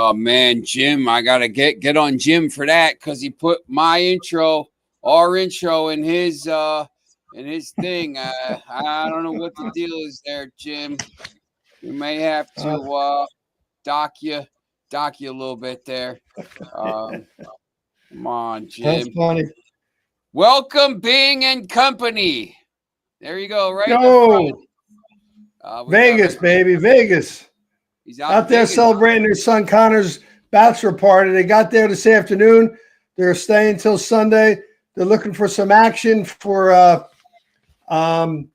Oh man, Jim, I gotta get on Jim for that because he put our intro in his thing. I don't know what the deal is there, Jim. We may have to dock you a little bit there. Come on, That's Jim. funny. Welcome, Bing and Company. There you go, right in the Yo, front. Vegas, baby, Vegas. He's Out there Vegas. celebrating their son Connor's bachelor party. They got there this afternoon. They're staying till Sunday. They're looking for some action for Saturday's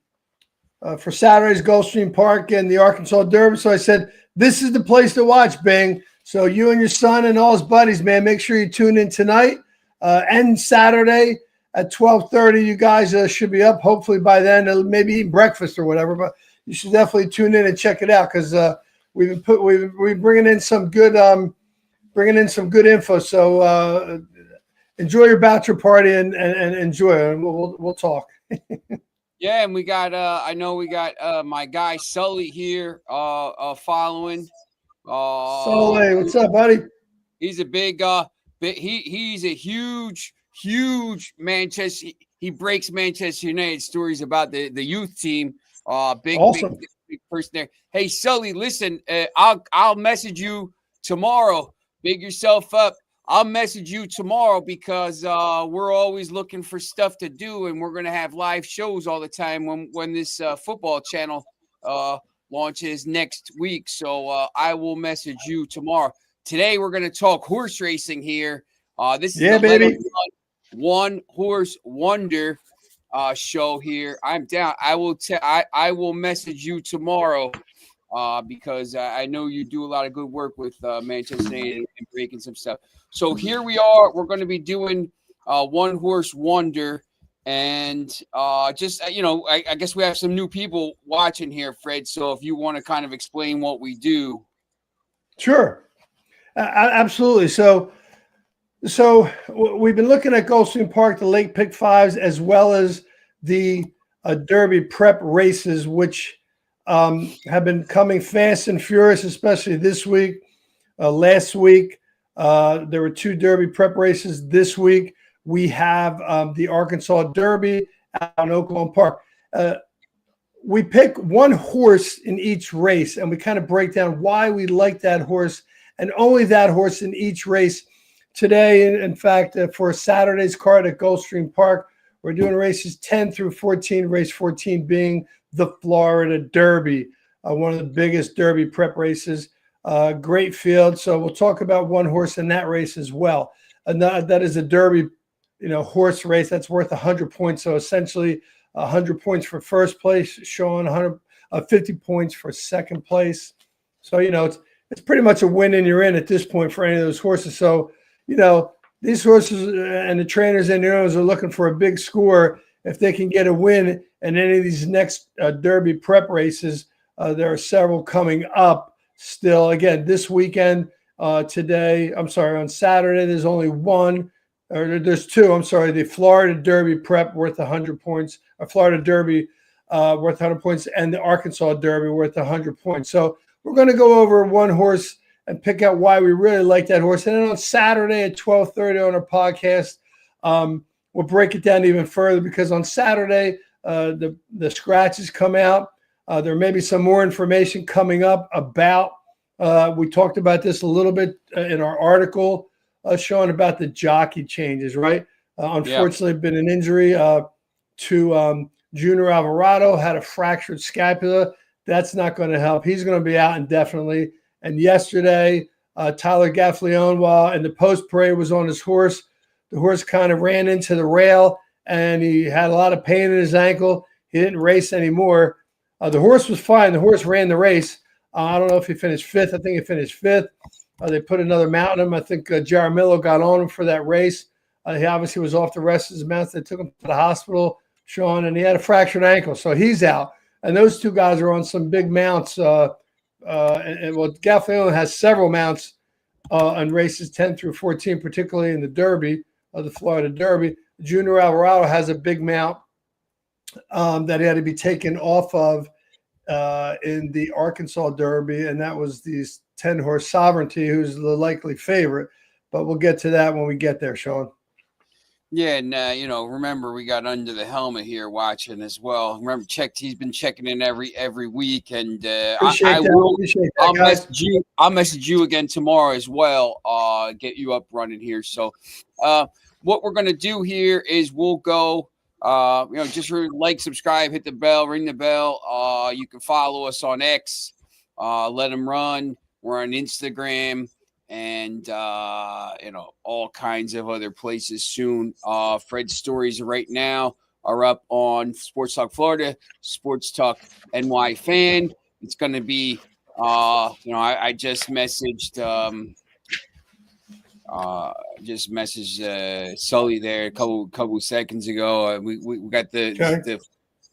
Gulfstream Park and the Arkansas Derby. So I said, this is the place to watch, Bing. So you and your son and all his buddies, man, make sure you tune in tonight and Saturday at 12:30. You guys should be up hopefully by then, maybe eating breakfast or whatever. But you should definitely tune in and check it out because we're bringing in some good info. So enjoy your bachelor party and enjoy it. We'll talk. Yeah, and we got I know we got my guy Sully here following. Sully, what's up, buddy? He's a big he's a huge Manchester. He breaks Manchester United stories about the youth team. Big person there. Hey Sully, listen, I'll message you tomorrow. Big yourself up. I'll message you tomorrow because we're always looking for stuff to do, and we're going to have live shows all the time when this football channel launches next week. So I will message you tomorrow. Today we're going to talk horse racing here. This is the baby. One Horse Wonder show here. I'm down. I will message you tomorrow. Because I know you do a lot of good work with Manchester United and breaking some stuff. So here we are. We're going to be doing One Horse Wonder. And I guess we have some new people watching here, Fred. So if you want to kind of explain what we do. Sure. Absolutely. So we've been looking at Gulfstream Park, the Lake Pick Fives, as well as the Derby prep races, which have been coming fast and furious, especially this week. Last week, there were 2 Derby prep races. This week, we have the Arkansas Derby out in Oaklawn Park. We pick one horse in each race, and we kind of break down why we like that horse and only that horse in each race. Today, in fact, for Saturday's card at Gulfstream Park, we're doing races 10 through 14, race 14 being the Florida Derby, one of the biggest Derby prep races. Great field. So we'll talk about one horse in that race as well. And that is a Derby, horse race that's worth 100 points. So essentially 100 points for first place, showing 150 points for second place. So, it's pretty much a win and you're in at this point for any of those horses. So, these horses and the trainers and the owners are looking for a big score. If they can get a win in any of these next Derby prep races, there are several coming up still. Again, this weekend, on Saturday, there's only one, or there's 2. The Florida Derby prep worth 100 points, or Florida Derby worth 100 points, and the Arkansas Derby worth 100 points. So we're going to go over one horse and pick out why we really like that horse. And then on Saturday at 12:30 on our podcast, we'll break it down even further because on Saturday, the scratches come out. There may be some more information coming up about, we talked about this a little bit in our article showing about the jockey changes, right? Unfortunately, been an injury to Junior Alvarado, had a fractured scapula. That's not going to help. He's going to be out indefinitely. And yesterday, Tyler Gaffalione, while in the post parade, was on his horse. The horse kind of ran into the rail, and he had a lot of pain in his ankle. He didn't race anymore. The horse was fine. The horse ran the race. I don't know if he finished 5th. I think he finished 5th. They put another mount on him. I think Jaramillo got on him for that race. He obviously was off the rest of his mounts. They took him to the hospital, Sean, and he had a fractured ankle. So he's out. And those 2 guys are on some big mounts. Gaffalione has several mounts on races 10 through 14, particularly in the Derby, the Florida Derby. Junior Alvarado has a big mount that he had to be taken off of in the Arkansas Derby, and that was these 10-horse Sovereignty, who's the likely favorite. But we'll get to that when we get there, Sean. Yeah, and remember we got Under the Helmet here watching as well. Remember, he's been checking in every week, and I'll message you again tomorrow as well. Get you up running here. So, what we're gonna do here is we'll go. Just like, subscribe, hit the bell, ring the bell. You can follow us on X. Let them run. We're on Instagram. And all kinds of other places soon. Fred's stories right now are up on Sports Talk Florida, Sports Talk NY Fan. It's going to be I just messaged Sully there a couple seconds ago. We got the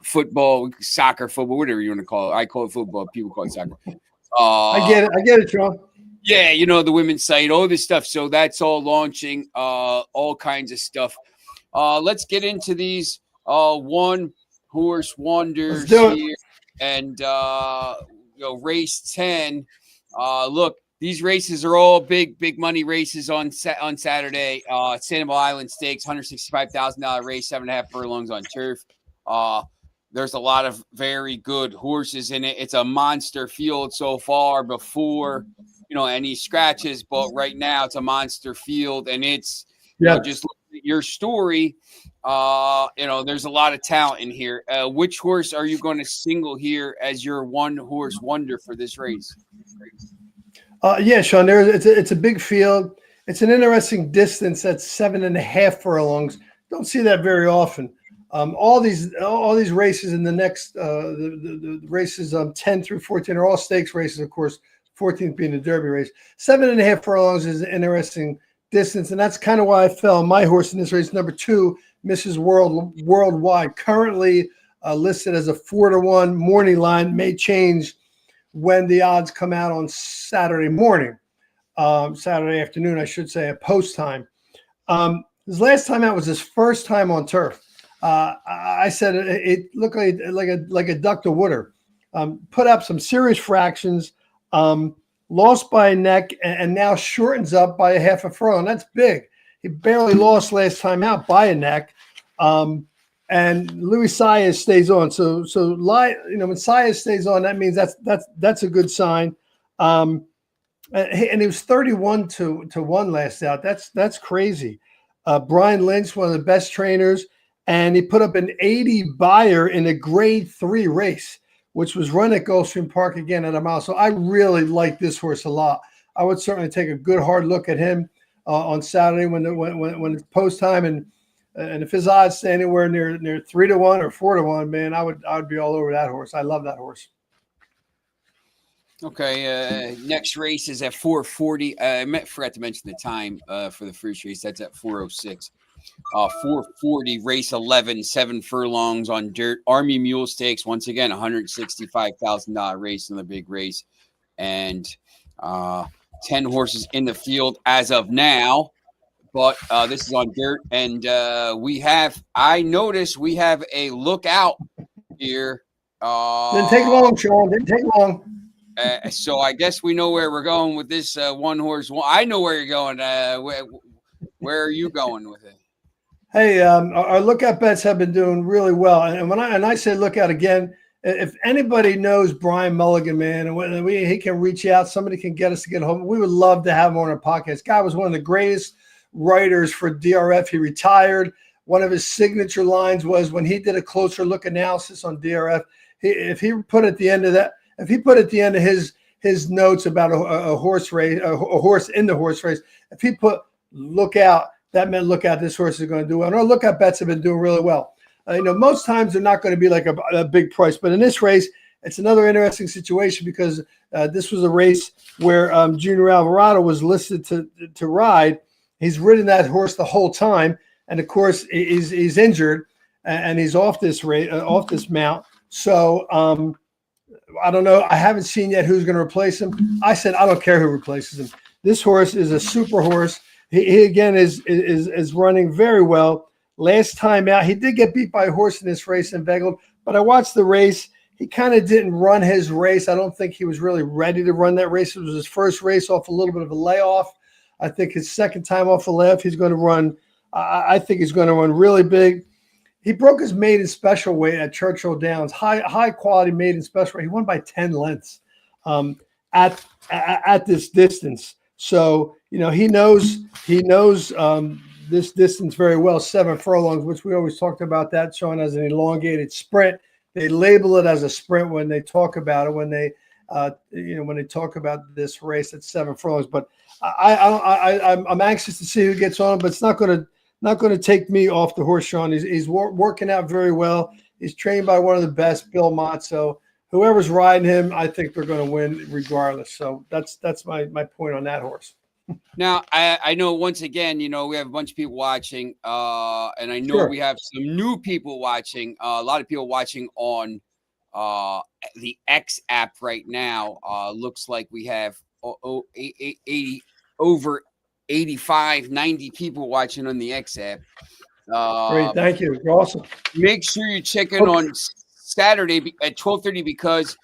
football, soccer, football, whatever you want to call it. I call it football, people call it soccer. I get it, Sean. Yeah, the women's site, all this stuff. So that's all launching, all kinds of stuff. Let's get into these one horse wonders here. And race 10. Look, these races are all big money races on Saturday. Sanibel Island Stakes, $165,000 race, 7.5 furlongs on turf. There's a lot of very good horses in it. It's a monster field so far before any scratches, but right now it's a monster field, and it's just looking at your story. There's a lot of talent in here. Which horse are you going to single here as your one horse wonder for this race? Sean, it's a big field. It's an interesting distance at 7.5 furlongs. Don't see that very often. All these races in the next the races 10 through 14 are all stakes races, of course. 14th being the Derby race. 7.5 furlongs is an interesting distance, and that's kind of why I fell. My horse in this race, number 2, Mrs. Worldwide, currently listed as a 4-1 morning line, may change when the odds come out on Saturday morning, Saturday afternoon, I should say, at post time. His last time out was his first time on turf. I said it looked like a duck to water. Put up some serious fractions. Lost by a neck and now shortens up by a half a furlong. That's big. He barely lost last time out by a neck. And Luis Saez stays on. So when Saez stays on, that means that's a good sign. And he was 31 to 1 last out. That's crazy. Brian Lynch, one of the best trainers, and he put up an 80 buyer in a grade 3 race, which was run at Gulfstream Park again at a mile. So I really like this horse a lot. I would certainly take a good hard look at him on Saturday when it's post time, and if his odds stay anywhere near 3-1 or 4-1, man, I would be all over that horse. I love that horse. Okay, next race is at 4:40. I forgot to mention the time for the first race. That's at 4:06. 4:40, race 11, 7 furlongs on dirt. Army Mule Stakes, once again, $165,000 race in the big race, and 10 horses in the field as of now. But this is on dirt, and I noticed we have a lookout here. Didn't take long, Sean. Didn't take long. So I guess we know where we're going with this one horse. I know where you're going. Where are you going with it? Hey, our lookout bets have been doing really well. And when I say lookout again, if anybody knows Brian Mulligan, man, and he can reach out, somebody can get us to get home. We would love to have him on our podcast. Guy was one of the greatest writers for DRF. He retired. One of his signature lines was when he did a closer look analysis on DRF. If he put at the end of his notes about a horse race, a horse in the horse race, if he put look out, that meant look out, this horse is going to do well. And our lookout bets have been doing really well. Most times they're not going to be like a big price, but in this race, it's another interesting situation because this was a race where Junior Alvarado was listed to ride. He's ridden that horse the whole time, and of course he's injured and he's off this mount. So I don't know. I haven't seen yet who's going to replace him. I said I don't care who replaces him. This horse is a super horse. He again is running very well. Last time out, he did get beat by a horse in this race in Vegas, but I watched the race. He kind of didn't run his race. I don't think he was really ready to run that race. It was his first race off a little bit of a layoff. I think his second time off a layoff, he's going to run. I think he's going to run really big. He broke his maiden special weight at Churchill Downs, high quality maiden special weight. He won by 10 lengths at this distance. So, you know, he knows this distance very well, 7 furlongs, which we always talked about that, Sean, as an elongated sprint. They label it as a sprint when they talk about it, when they talk about this race at 7 furlongs. But I'm anxious to see who gets on, but it's not going to take me off the horse, Sean. He's working out very well. He's trained by one of the best, Bill Mott. So whoever's riding him, I think they're going to win regardless. So that's my point on that horse. Now, I know once again, you know, we have a bunch of people watching, and I know we have some new people watching. A lot of people watching on the X app right now. Looks like we have over 85, 90 people watching on the X app. Great, thank you. You're awesome. Make sure you check in on Saturday at 12:30 because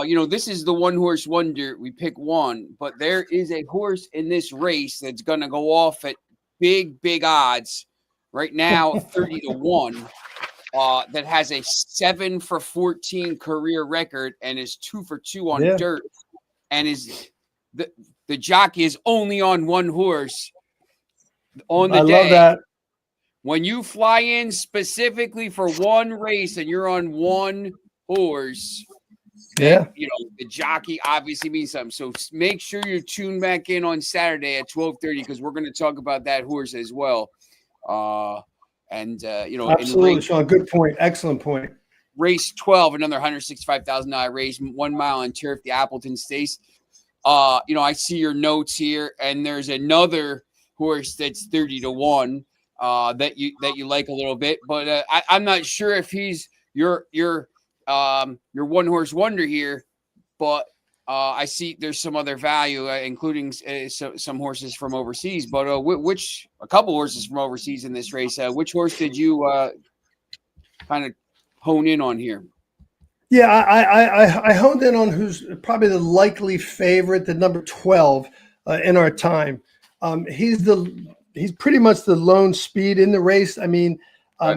you know, this is the one horse wonder. We pick one, but there is a horse in this race that's going to go off at big odds right now, 30-1, that has a 7 for 14 career record and is 2 for 2 on dirt, and is the jockey is only on one horse on the day. I love that. When you fly in specifically for one race and you're on one horse, you know, the jockey obviously means something. So make sure you tune back in on Saturday at 12:30 because we're going to talk about that horse as well. You know, absolutely, Sean. Good point. Excellent point. Race 12, another $165,000 race, 1 mile on turf, the Appleton Stakes. You know, I see your notes here, and there's another horse that's 30-1 that you like a little bit, but I'm not sure if he's your one horse wonder here, but I see there's some other value, including some horses from overseas. But a couple horses from overseas in this race. Which horse did you kind of hone in on here? Yeah, I honed in on who's probably the likely favorite, the number 12 in our time. He's pretty much the lone speed in the race. I mean,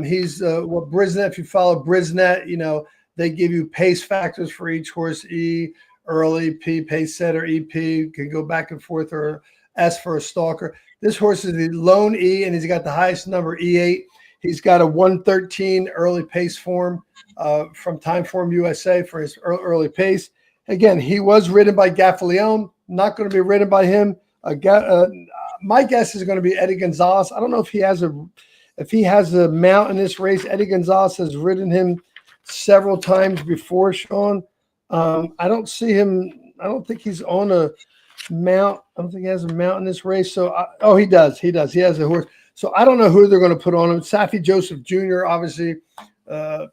he's what Brisnet. If you follow Brisnet, you know. They give you pace factors for each horse, E, early, P, pace setter, EP, can go back and forth, or S for a stalker. This horse is the lone E, and he's got the highest number, E8. He's got a 113 early pace form from Timeform USA for his early pace. Again, he was ridden by Gaffalione, not going to be ridden by him. My guess is going to be Eddie Gonzalez. I don't know if he has a mount in this race. Eddie Gonzalez has ridden him several times before, Sean. I don't see him. I don't think he's on a mount. I don't think he has a mount in this race. So, he does. He does. He has a horse. So I don't know who they're going to put on him. Saffie Joseph Jr. Obviously, you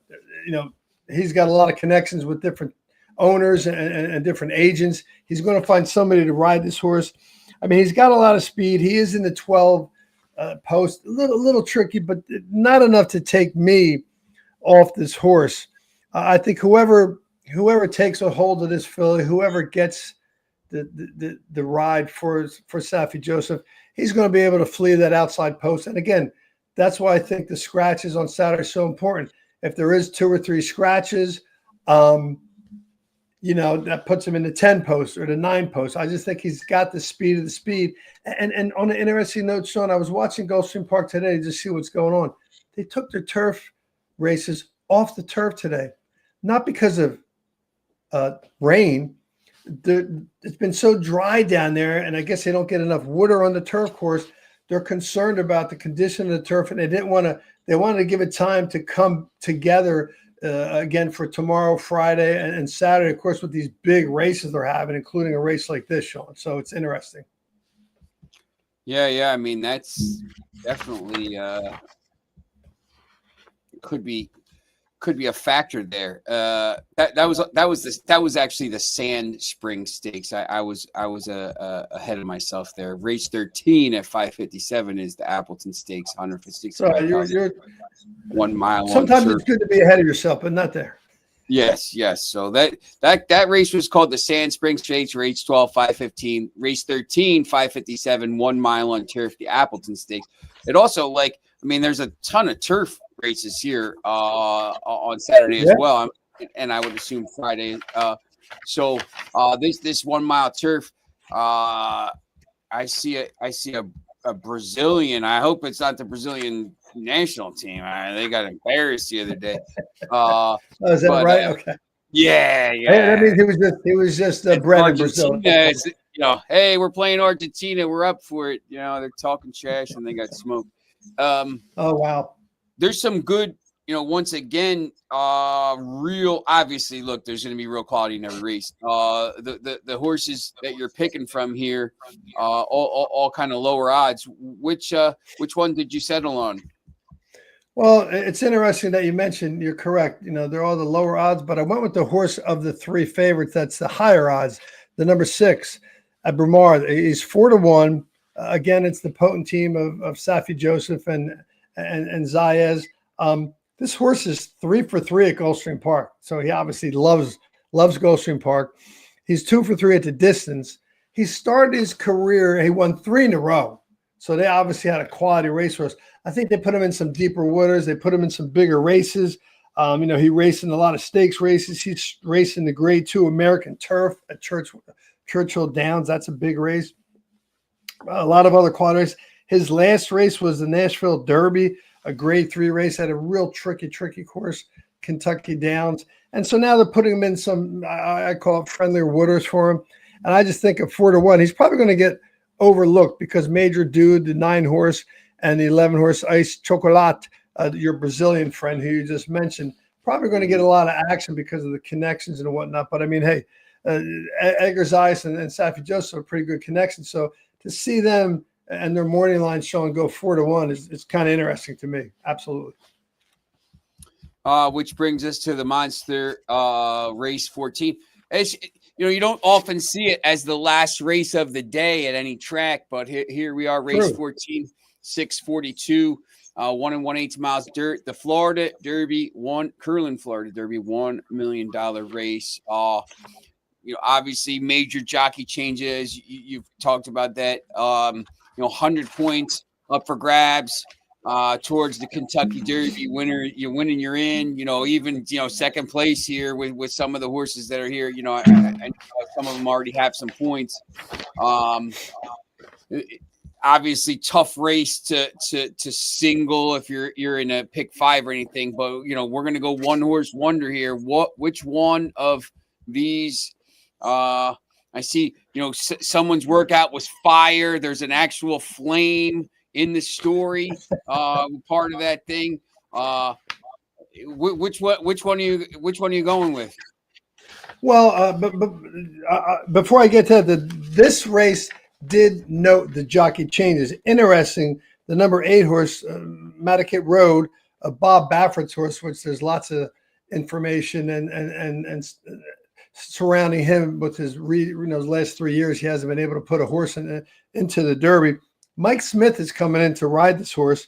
know, he's got a lot of connections with different owners and different agents. He's going to find somebody to ride this horse. I mean, he's got a lot of speed. He is in the 12 post. A little tricky, but not enough to take me off this horse. I think whoever takes a hold of this filly, whoever gets the ride for Saffie Joseph, he's going to be able to flee that outside post. And again, that's why I think the scratches on Saturday are so important. If there is 2 or 3 scratches, you know, that puts him in the 10 post or the 9 post. I just think he's got the speed of the speed. And on an interesting note, Sean, I was watching Gulfstream Park today to see what's going on. They took their turf races off the turf today, not because of rain. It's been so dry down there, and I guess they don't get enough water on the turf course. They're concerned about the condition of the turf, and they wanted to give it time to come together again for tomorrow, Friday, and Saturday, of course, with these big races they're having, including a race like this, Sean. So it's interesting. Yeah. I mean, that's definitely could be a factor there. That was actually the Sand Spring Stakes. I was ahead of myself there. Race 13 at 5:57 is the Appleton Stakes, 165. So you're 1 mile. Sometimes it's good to be ahead of yourself, but not there. Yes, yes. So that race was called the Sand Springs Stakes, race 12, 5:15, race 13, 5:57, 1 mile on turf, the Appleton Stakes. It also, like, I mean, there's a ton of turf races here on Saturday as well, and I would assume Friday. So this 1 mile turf, I see a Brazilian. I hope it's not the Brazilian national team. They got embarrassed the other day. Is that right? Okay. Yeah. Hey, that means he was just bred in Brazil. Hey, we're playing Argentina. We're up for it. They're talking trash and they got smoked. Oh wow. There's some good. Once again, real. Obviously, look, there's going to be real quality in every race. The horses that you're picking from here, all kind of lower odds. Which one did you settle on? Well, it's interesting that you mentioned. You're correct. They're all the lower odds, but I went with the horse of the 3 favorites. That's the higher odds. The number 6 at Bromard. He's 4-1. Again, it's the potent team of Safi Joseph and Zayez. This horse is 3 for 3 at Gulfstream Park, so he obviously loves Gulfstream Park. He's 2 for 3 at the distance. He started his career. He won 3 in a row, so they obviously had a quality racehorse. I think they put him in some deeper waters. They put him in some bigger races. He raced in a lot of stakes races. He's racing the Grade 2 American Turf at Churchill Downs. That's a big race. A lot of other quality races. His last race was the Nashville Derby, a Grade 3 race at a real tricky course, Kentucky Downs. And so now they're putting him in some, I call it friendlier waters for him. And I just think at 4-1, he's probably going to get overlooked because Major Dude, the 9-horse, and the 11-horse Ice Chocolate, your Brazilian friend who you just mentioned, probably going to get a lot of action because of the connections and whatnot. But I mean, hey, Edgar Zayas and Safi Joseph are pretty good connections. So to see them and their morning line showing go 4-1 is kind of interesting to me. Absolutely. Which brings us to the Monster race 14. As you don't often see it as the last race of the day at any track, but here we are, race 14, 642, 1 1/8 miles dirt. The Florida Derby, Curlin Florida Derby, $1 million race. Obviously major jockey changes. You've talked about that. 100 points up for grabs towards the Kentucky Derby winner. You're winning, you're in. Even second place here with some of the horses that are here. I some of them already have some points. Obviously, tough race to single if you're in a pick 5 or anything. But we're gonna go one horse wonder here. Which one of these? I see, someone's workout was fire. There's an actual flame in the story, part of that thing. Which one are you going with? Well, but before I get to that, this race did note the jockey changes. Interesting, the number 8 horse, Mattakit Road, Bob Baffert's horse, which there's lots of information and surrounding him with his last 3 years. He hasn't been able to put a horse into the Derby. Mike Smith is coming in to ride this horse.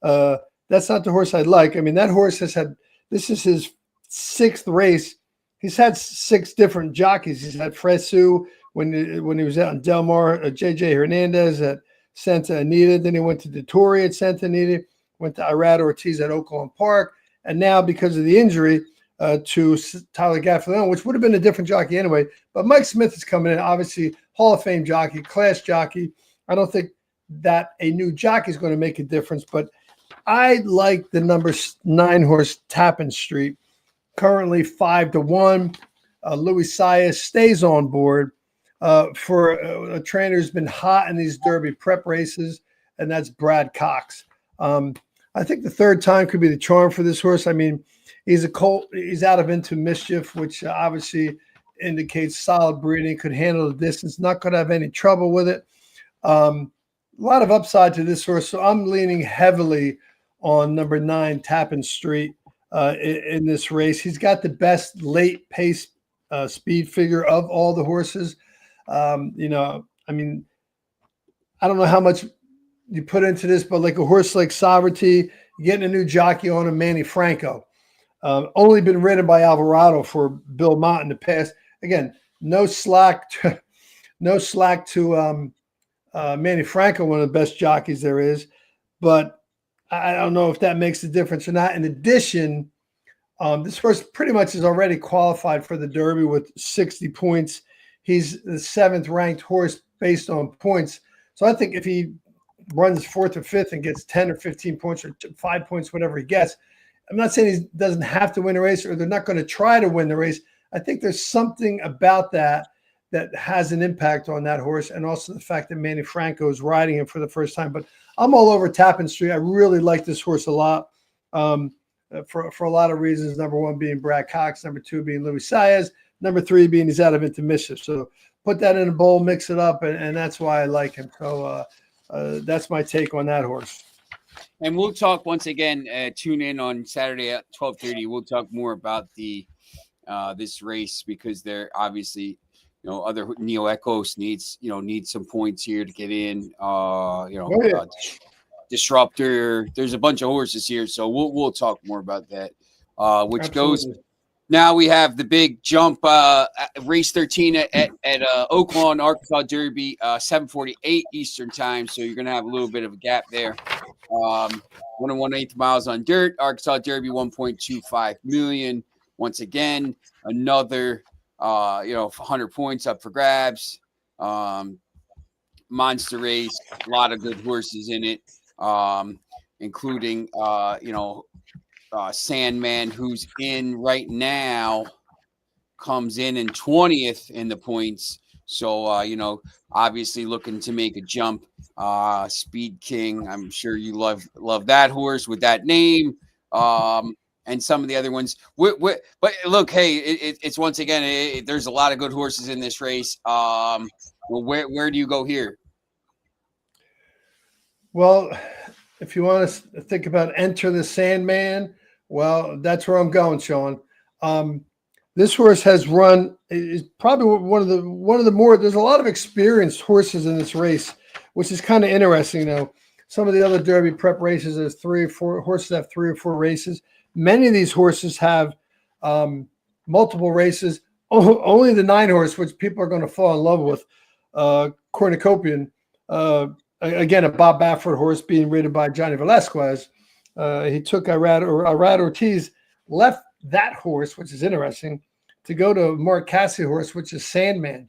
That's not the horse I'd like. I mean, that horse this is his 6th race. He's had 6 different jockeys. He's had Fresu when he was out in Del Mar, JJ Hernandez at Santa Anita. Then he went to Dettori at Santa Anita, went to Irad Ortiz at Oakland Park. And now because of the injury to Tyler Gaffalione, which would have been a different jockey anyway. But Mike Smith is coming in, obviously Hall of Fame jockey, class jockey. I don't think that a new jockey is going to make a difference, but I like the number 9 horse Tappan Street, currently 5-1. Louis Saez stays on board for a trainer who's been hot in these Derby prep races, and that's Brad Cox. I think the 3rd time could be the charm for this horse. I mean, he's a colt. He's out of Into Mischief, which obviously indicates solid breeding, could handle the distance, not going to have any trouble with it. A lot of upside to this horse, so I'm leaning heavily on number 9, Tappan Street, in this race. He's got the best late pace speed figure of all the horses. I mean, I don't know how much you put into this, but like a horse like Sovereignty, you're getting a new jockey on him, Manny Franco. Only been ridden by Alvarado for Bill Mott in the past. Again, no slack to, no slack to Manny Franco, one of the best jockeys there is. But I don't know if that makes a difference or not. In addition, this horse pretty much is already qualified for the Derby with 60 points. He's the 7th ranked horse based on points. So I think if he runs 4th or 5th and gets 10 or 15 points or 5 points, whatever he gets, I'm not saying he doesn't have to win a race or they're not going to try to win the race. I think there's something about that has an impact on that horse, and also the fact that Manny Franco is riding him for the first time. But I'm all over Tappan Street. I really like this horse a lot for a lot of reasons. Number 1 being Brad Cox, number 2 being Luis Saez, number 3 being he's out of Into Mischief. So put that in a bowl, mix it up, and that's why I like him. So that's my take on that horse. And we'll talk once again. Tune in on Saturday at 12:30. We'll talk more about the this race, because they're obviously, other Neo Ecos needs some points here to get in. Disruptor. There's a bunch of horses here, so we'll talk more about that. Which Absolutely. Goes. Now we have the big jump, race 13 at Oaklawn Arkansas Derby, 7:48 Eastern time. So you're going to have a little bit of a gap there. 1 1/8 miles on dirt. Arkansas Derby, 1.25 million. Once again, another 100 points up for grabs. Monster race, a lot of good horses in it, including Sandman, who's in right now, comes in 20th in the points. So, obviously looking to make a jump. Speed King, I'm sure you love that horse with that name. And some of the other ones. But look, hey, it's once again, there's a lot of good horses in this race. Where do you go here? Well, if you want to think about Enter the Sandman, well, that's where I'm going, Sean. This horse has run, is probably one of the more, there's a lot of experienced horses in this race, which is kind of interesting. Some of the other Derby prep races, there's 3 or 4 horses have 3 or 4 races. Many of these horses have multiple races. Only the 9 horse, which people are going to fall in love with, Cornucopian, again, a Bob Baffert horse being ridden by Johnny Velasquez. He took Irad Ortiz, left that horse, which is interesting, to go to Mark Casse horse, which is Sandman.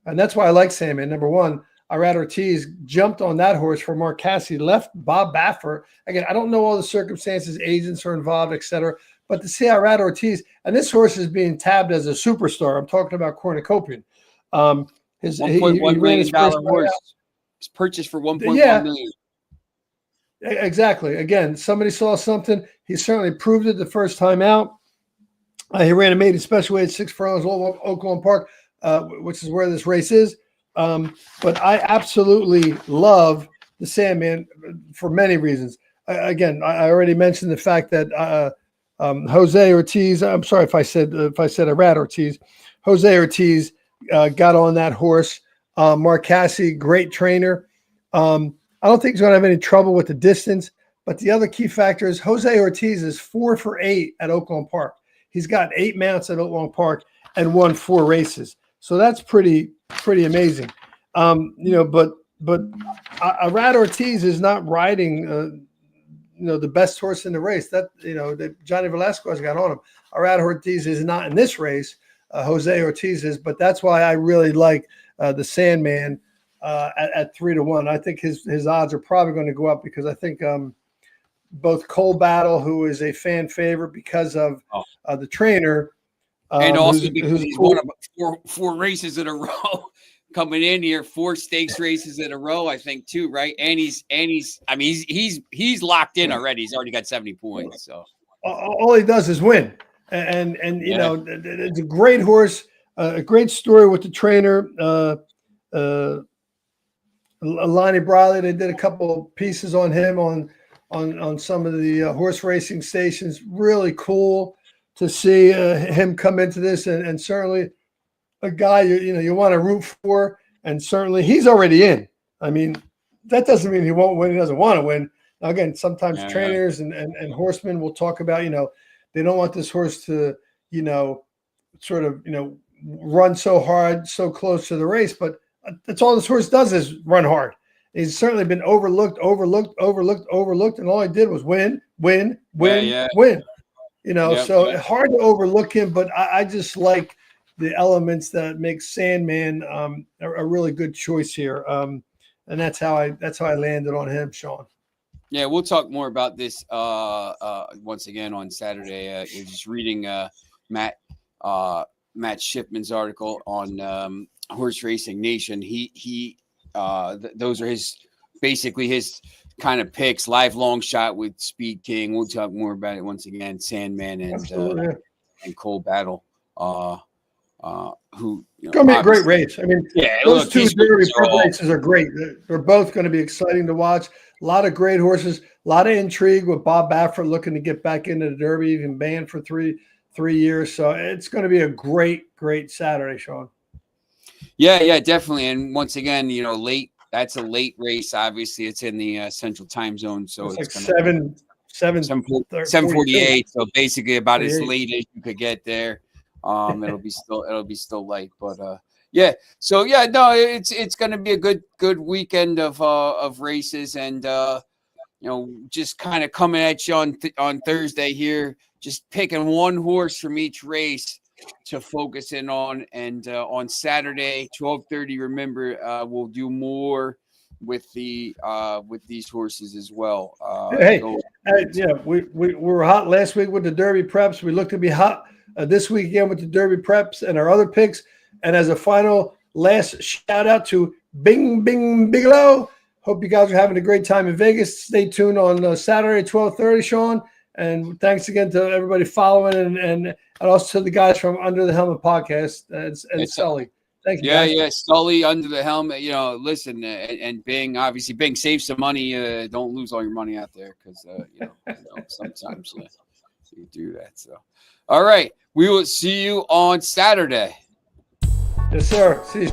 And that's why I like Sandman. Number 1, Irad Ortiz jumped on that horse for Mark Casse, left Bob Baffert. Again, I don't know all the circumstances, agents are involved, etc. But to see Irad Ortiz, and this horse is being tabbed as a superstar. I'm talking about Cornucopian. His $1.1 million horse. It's purchased for $1.1 million. Exactly. Again, somebody saw something. He certainly proved it the first time out. He ran a maiden special weight at 6 furlongs, Oaklawn Park, which is where this race is. But I absolutely love the Sandman for many reasons. Again, I already mentioned the fact that Jose Ortiz. I'm sorry if I said Irad Ortiz. Jose Ortiz got on that horse. Mark Casse, great trainer. I don't think he's going to have any trouble with the distance. But the other key factor is Jose Ortiz is 4 for 8 at Oaklawn Park. He's got 8 mounts at Oaklawn Park and won 4 races. So that's pretty amazing. But Irad Ortiz is not riding, the best horse in the race. That Johnny Velasquez got on him. Irad Ortiz is not in this race. Jose Ortiz is, but that's why I really like the Sandman at 3-1. I think his odds are probably going to go up because I think both Cole Battle, who is a fan favorite because of the trainer, and also because he's won 4 races in a row. Coming in here, 4 stakes races in a row, I think, too, right? And he's locked in already. He's already got 70 points. So all he does is win, and it's a great horse, a great story with the trainer, Lonnie Briley. They did a couple of pieces on him on some of the horse racing stations. Really cool to see him come into this, and certainly a guy you want to root for, and certainly he's already in. I mean, that doesn't mean he won't win. He doesn't want to win. Now, again, sometimes trainers and horsemen will talk about They don't want this horse to, sort of, run so hard, so close to the race. But that's all this horse does is run hard. He's certainly been overlooked, and all he did was win. Win. So hard to overlook him, but I just like the elements that make Sandman a really good choice here. And that's how I landed on him, Sean. Yeah, we'll talk more about this once again on Saturday. You're just reading Matt Shipman's article on Horse Racing Nation. Those are basically his kind of picks. Live long shot with Speed King. We'll talk more about it once again. Sandman and Cole Battle. Who gonna be a great race. I mean, those two Derby Prep races are great. They're both going to be exciting to watch. A lot of great horses. A lot of intrigue with Bob Baffert looking to get back into the Derby. Even banned for three years. So it's going to be a great Saturday, Sean. Yeah, definitely. And once again, that's a late race. Obviously, it's in the Central Time Zone, so it's like 7:48. So basically, about as late as you could get there. It'll be still late, but it's going to be a good weekend of races, and just kind of coming at you on Thursday here, just picking one horse from each race to focus in on, and on Saturday 12:30. Remember, we'll do more with these horses as well. We were hot last week with the Derby Preps. We look to be hot this week again with the Derby Preps and our other picks. And as a final last shout out to Bing Bigelow. Hope you guys are having a great time in Vegas. Stay tuned on Saturday 12:30, Sean. And thanks again to everybody following, and also to the guys from Under the Helmet podcast and Sully. Thank you. Yeah, Sully, Under the Helmet. Listen, and Bing, obviously, Bing, save some money. Don't lose all your money out there, because sometimes you do that. So, all right, we will see you on Saturday. Yes, sir. See you.